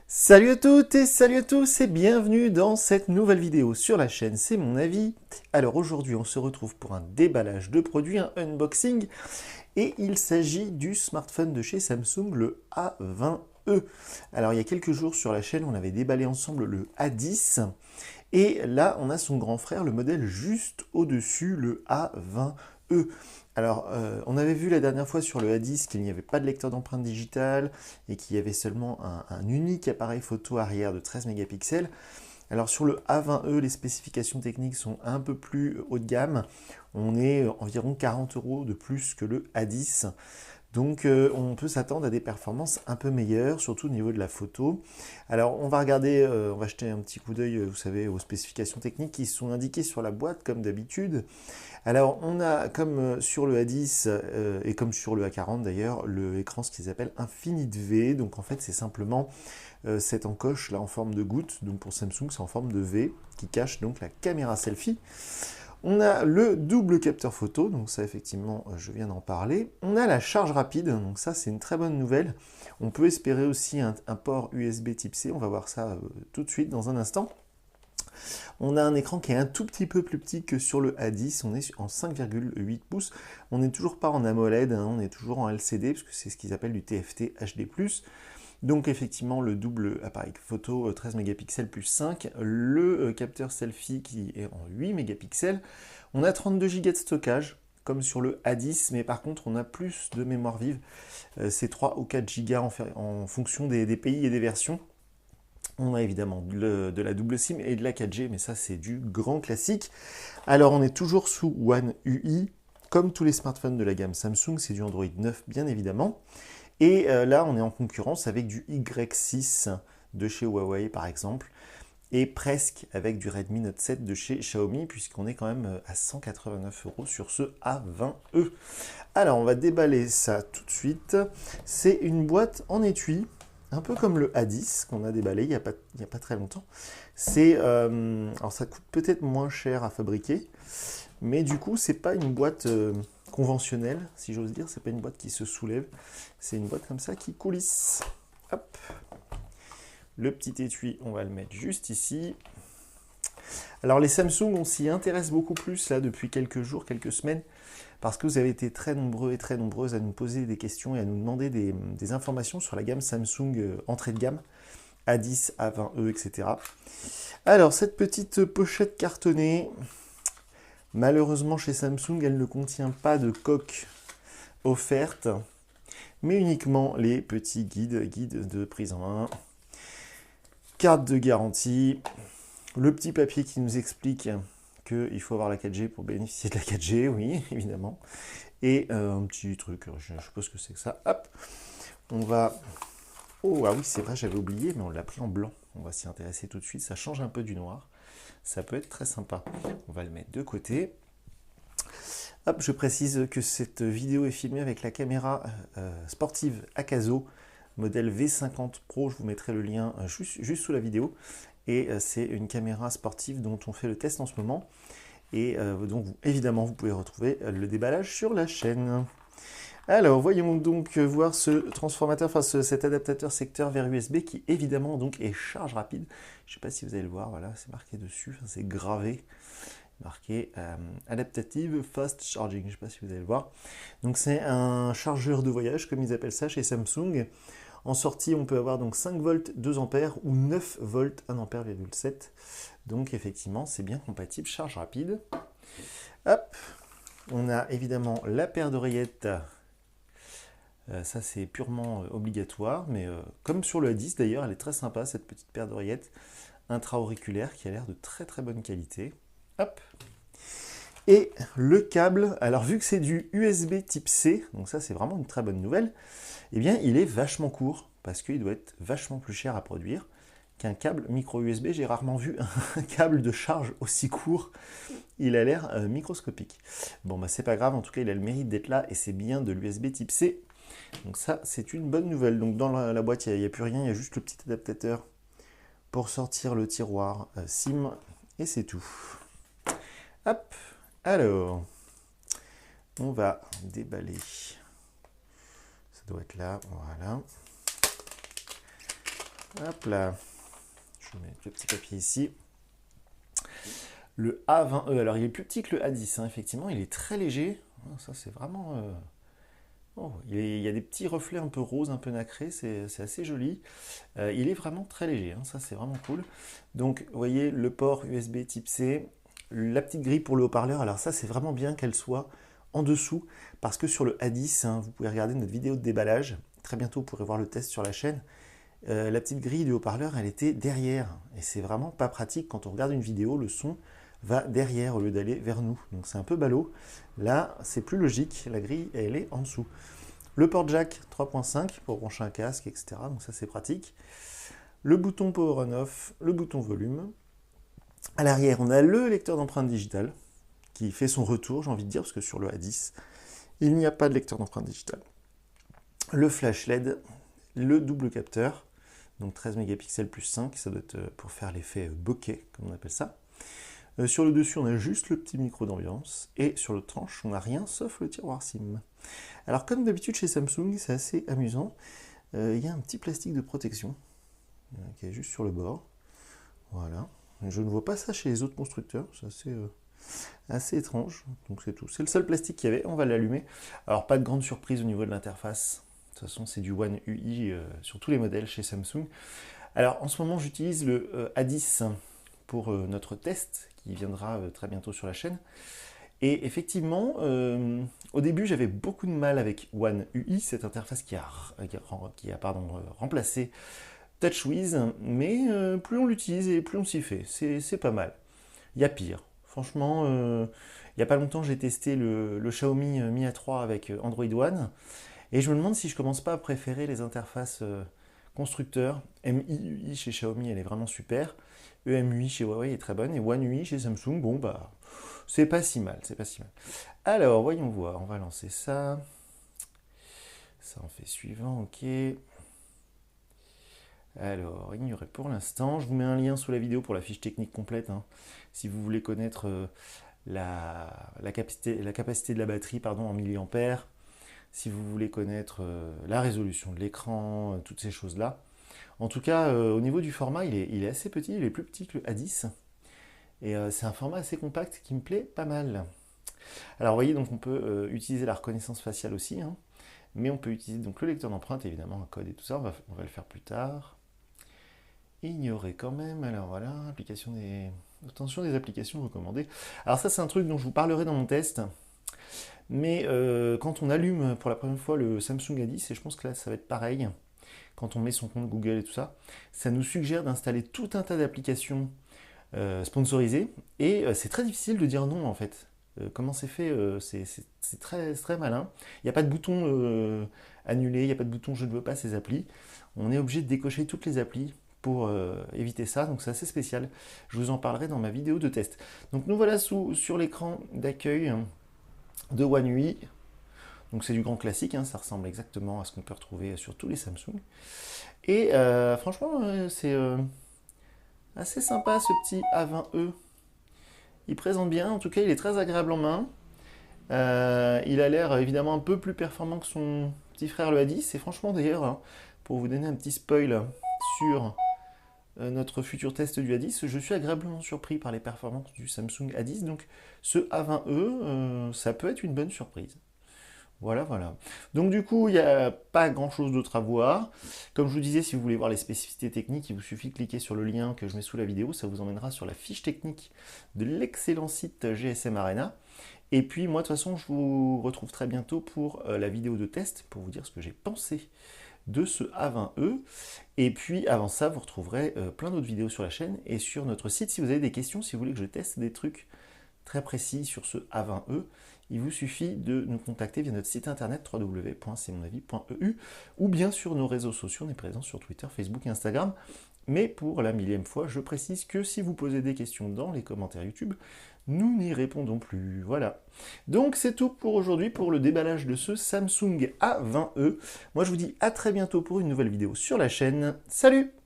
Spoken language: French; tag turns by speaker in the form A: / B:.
A: Salut à toutes et salut à tous et bienvenue dans cette nouvelle vidéo sur la chaîne C'est mon avis. Alors aujourd'hui on se retrouve pour un déballage de produits, un unboxing, et il s'agit du smartphone de chez Samsung, le A20e. Alors il y a quelques jours sur la chaîne on avait déballé ensemble le A10 et là on a son grand frère, le modèle juste au-dessus, le A20e. Alors, on avait vu la dernière fois sur le A10 qu'il n'y avait pas de lecteur d'empreinte digitale et qu'il y avait seulement un unique appareil photo arrière de 13 mégapixels. Alors sur le A20e, les spécifications techniques sont un peu plus haut de gamme. On est environ 40 € de plus que le A10. Donc on peut s'attendre à des performances un peu meilleures, surtout au niveau de la photo. Alors on va regarder, on va jeter un petit coup d'œil, vous savez, aux spécifications techniques qui sont indiquées sur la boîte comme d'habitude. Alors on a comme sur le A10 et comme sur le A40 d'ailleurs, l'écran ce qu'ils appellent Infinite V. Donc en fait c'est simplement cette encoche là en forme de goutte. Donc pour Samsung c'est en forme de V qui cache donc la caméra selfie. On a le double capteur photo, donc ça effectivement je viens d'en parler. On a la charge rapide, donc ça c'est une très bonne nouvelle. On peut espérer aussi un port USB type C, on va voir ça tout de suite dans un instant. On a un écran qui est un tout petit peu plus petit que sur le A10, on est en 5,8 pouces. On n'est toujours pas en AMOLED, hein, on est toujours en LCD, parce que c'est ce qu'ils appellent du TFT HD+. Donc effectivement le double appareil photo 13 mégapixels plus 5, le capteur selfie qui est en 8 mégapixels. On a 32 Go de stockage comme sur le A10, mais par contre on a plus de mémoire vive, c'est 3 ou 4 Go en fonction des pays et des versions. On a évidemment de la double SIM et de la 4G, mais ça c'est du grand classique. Alors on est toujours sous One UI, comme tous les smartphones de la gamme Samsung, c'est du Android 9 bien évidemment. Et là on est en concurrence avec du Y6 de chez Huawei par exemple, et presque avec du Redmi Note 7 de chez Xiaomi, puisqu'on est quand même à 189 € sur ce A20e. Alors on va déballer ça tout de suite. C'est une boîte en étui, un peu comme le A10 qu'on a déballé il n'y a pas très longtemps. Alors ça coûte peut-être moins cher à fabriquer, mais du coup c'est pas une boîte conventionnelle, si j'ose dire, c'est pas une boîte qui se soulève, c'est une boîte comme ça qui coulisse. Hop. Le petit étui, on va le mettre juste ici. Alors les Samsung, on s'y intéresse beaucoup plus là depuis quelques jours, quelques semaines, parce que vous avez été très nombreux et très nombreuses à nous poser des questions et à nous demander des informations sur la gamme Samsung entrée de gamme, A10, A20e, etc. Alors cette petite pochette cartonnée, malheureusement chez Samsung, elle ne contient pas de coque offerte, mais uniquement les petits guides de prise en main, carte de garantie, le petit papier qui nous explique qu'il faut avoir la 4G pour bénéficier de la 4G, oui, évidemment. Et un petit truc, je ne sais pas ce que c'est que ça. Hop, on va... Oh, ah oui, c'est vrai, j'avais oublié, mais on l'a pris en blanc. On va s'y intéresser tout de suite, ça change un peu du noir. Ça peut être très sympa. On va le mettre de côté. Hop, je précise que cette vidéo est filmée avec la caméra sportive Akazo, modèle V50 Pro, je vous mettrai le lien juste sous la vidéo. Et c'est une caméra sportive dont on fait le test en ce moment. Et donc évidemment vous pouvez retrouver le déballage sur la chaîne. Alors voyons donc voir ce transformateur, enfin cet adaptateur secteur vers USB qui évidemment donc est charge rapide. Je ne sais pas si vous allez le voir, voilà, c'est marqué dessus, c'est gravé, marqué Adaptative Fast Charging, je ne sais pas si vous allez le voir. Donc c'est un chargeur de voyage comme ils appellent ça chez Samsung. En sortie, on peut avoir donc 5 volts 2 ampères ou 9 volts 1 ampère,7 7. Donc effectivement, c'est bien compatible, charge rapide. Hop, on a évidemment la paire d'oreillettes. Ça, c'est purement obligatoire, mais comme sur le A10 d'ailleurs, elle est très sympa cette petite paire d'oreillettes intra-auriculaire qui a l'air de très très bonne qualité. Hop. Et le câble, alors vu que c'est du USB type C, donc ça c'est vraiment une très bonne nouvelle, eh bien il est vachement court, parce qu'il doit être vachement plus cher à produire qu'un câble micro USB. J'ai rarement vu un câble de charge aussi court, il a l'air microscopique. Bon bah c'est pas grave, en tout cas il a le mérite d'être là, et c'est bien de l'USB type C, donc ça c'est une bonne nouvelle. Donc dans la boîte il n'y a plus rien, il y a juste le petit adaptateur pour sortir le tiroir SIM, et c'est tout. Hop. Alors, on va déballer. Ça doit être là, voilà. Hop là. Je mets le petit papier ici. Le A20E, alors il est plus petit que le A10, hein, effectivement, il est très léger. Ça c'est vraiment... Oh, il y a des petits reflets un peu roses, un peu nacrés, c'est assez joli. Il est vraiment très léger, hein, ça c'est vraiment cool. Donc vous voyez le port USB type C, la petite grille pour le haut-parleur, alors ça c'est vraiment bien qu'elle soit en dessous, parce que sur le A10, hein, vous pouvez regarder notre vidéo de déballage, très bientôt vous pourrez voir le test sur la chaîne. La petite grille du haut-parleur, elle était derrière, et c'est vraiment pas pratique quand on regarde une vidéo, le son va derrière au lieu d'aller vers nous, donc c'est un peu ballot. Là c'est plus logique, la grille elle est en dessous. Le port jack 3.5 pour brancher un casque, etc. Donc ça c'est pratique. Le bouton power on off, le bouton volume. À l'arrière, on a le lecteur d'empreintes digitales qui fait son retour, j'ai envie de dire, parce que sur le A10, il n'y a pas de lecteur d'empreintes digitales. Le flash LED, le double capteur, donc 13 mégapixels plus 5, ça doit être pour faire l'effet bokeh, comme on appelle ça. Sur le dessus, on a juste le petit micro d'ambiance, et sur le tranche, on n'a rien sauf le tiroir SIM. Alors comme d'habitude chez Samsung, c'est assez amusant, il y a un petit plastique de protection qui est juste sur le bord. Voilà. Je ne vois pas ça chez les autres constructeurs, c'est assez étrange, donc c'est tout. C'est le seul plastique qu'il y avait, on va l'allumer. Alors pas de grande surprise au niveau de l'interface, de toute façon c'est du One UI sur tous les modèles chez Samsung. Alors en ce moment j'utilise le A10 pour notre test qui viendra très bientôt sur la chaîne. Et effectivement, au début, j'avais beaucoup de mal avec One UI, cette interface qui a remplacé TouchWiz, mais plus on l'utilise et plus on s'y fait. C'est pas mal. Il y a pire. Franchement, il n'y a pas longtemps, j'ai testé le Xiaomi Mi A3 avec Android One, et je me demande si je commence pas à préférer les interfaces constructeurs. MIUI chez Xiaomi, elle est vraiment super. EMUI chez Huawei est très bonne, et One UI chez Samsung, bon bah... c'est pas si mal, c'est pas si mal. Alors, voyons voir, on va lancer ça. Ça en fait suivant, ok. Alors, ignorer pour l'instant. Je vous mets un lien sous la vidéo pour la fiche technique complète, hein, si vous voulez connaître la capacité de la batterie en milliampères, si vous voulez connaître la résolution de l'écran, toutes ces choses-là. En tout cas, au niveau du format, il est assez petit, il est plus petit que le A10. Et c'est un format assez compact qui me plaît pas mal. Alors vous voyez, donc on peut utiliser la reconnaissance faciale aussi, hein, mais on peut utiliser donc le lecteur d'empreintes, évidemment, un code et tout ça, on va le faire plus tard. Ignorer quand même, alors voilà, attention des applications recommandées. Alors ça c'est un truc dont je vous parlerai dans mon test, mais quand on allume pour la première fois le Samsung A10, et je pense que là ça va être pareil, quand on met son compte Google et tout ça, ça nous suggère d'installer tout un tas d'applications sponsorisées, et c'est très difficile de dire non en fait. Comment c'est fait, c'est très malin. Il n'y a pas de bouton annuler, il n'y a pas de bouton je ne veux pas ces applis. On est obligé de décocher toutes les applis pour éviter ça, donc c'est assez spécial. Je vous en parlerai dans ma vidéo de test. Donc nous voilà sur l'écran d'accueil de One UI. Donc c'est du grand classique, hein, ça ressemble exactement à ce qu'on peut retrouver sur tous les Samsung. Et franchement, c'est assez sympa ce petit A20E. Il présente bien, en tout cas il est très agréable en main. Il a l'air évidemment un peu plus performant que son petit frère le A10. Et franchement d'ailleurs, hein, pour vous donner un petit spoil sur notre futur test du A10, je suis agréablement surpris par les performances du Samsung A10. Donc ce A20E, ça peut être une bonne surprise. Voilà, voilà. Donc du coup, il n'y a pas grand-chose d'autre à voir. Comme je vous disais, si vous voulez voir les spécificités techniques, il vous suffit de cliquer sur le lien que je mets sous la vidéo. Ça vous emmènera sur la fiche technique de l'excellent site GSM Arena. Et puis moi, de toute façon, je vous retrouve très bientôt pour la vidéo de test, pour vous dire ce que j'ai pensé de ce A20E. Et puis avant ça, vous retrouverez plein d'autres vidéos sur la chaîne et sur notre site. Si vous avez des questions, si vous voulez que je teste des trucs très précis sur ce A20E, il vous suffit de nous contacter via notre site internet www.cmonavie.eu ou bien sur nos réseaux sociaux. On est présent sur Twitter, Facebook et Instagram. Mais pour la millième fois, je précise que si vous posez des questions dans les commentaires YouTube, nous n'y répondons plus. Voilà. Donc c'est tout pour aujourd'hui pour le déballage de ce Samsung A20E. Moi je vous dis à très bientôt pour une nouvelle vidéo sur la chaîne. Salut!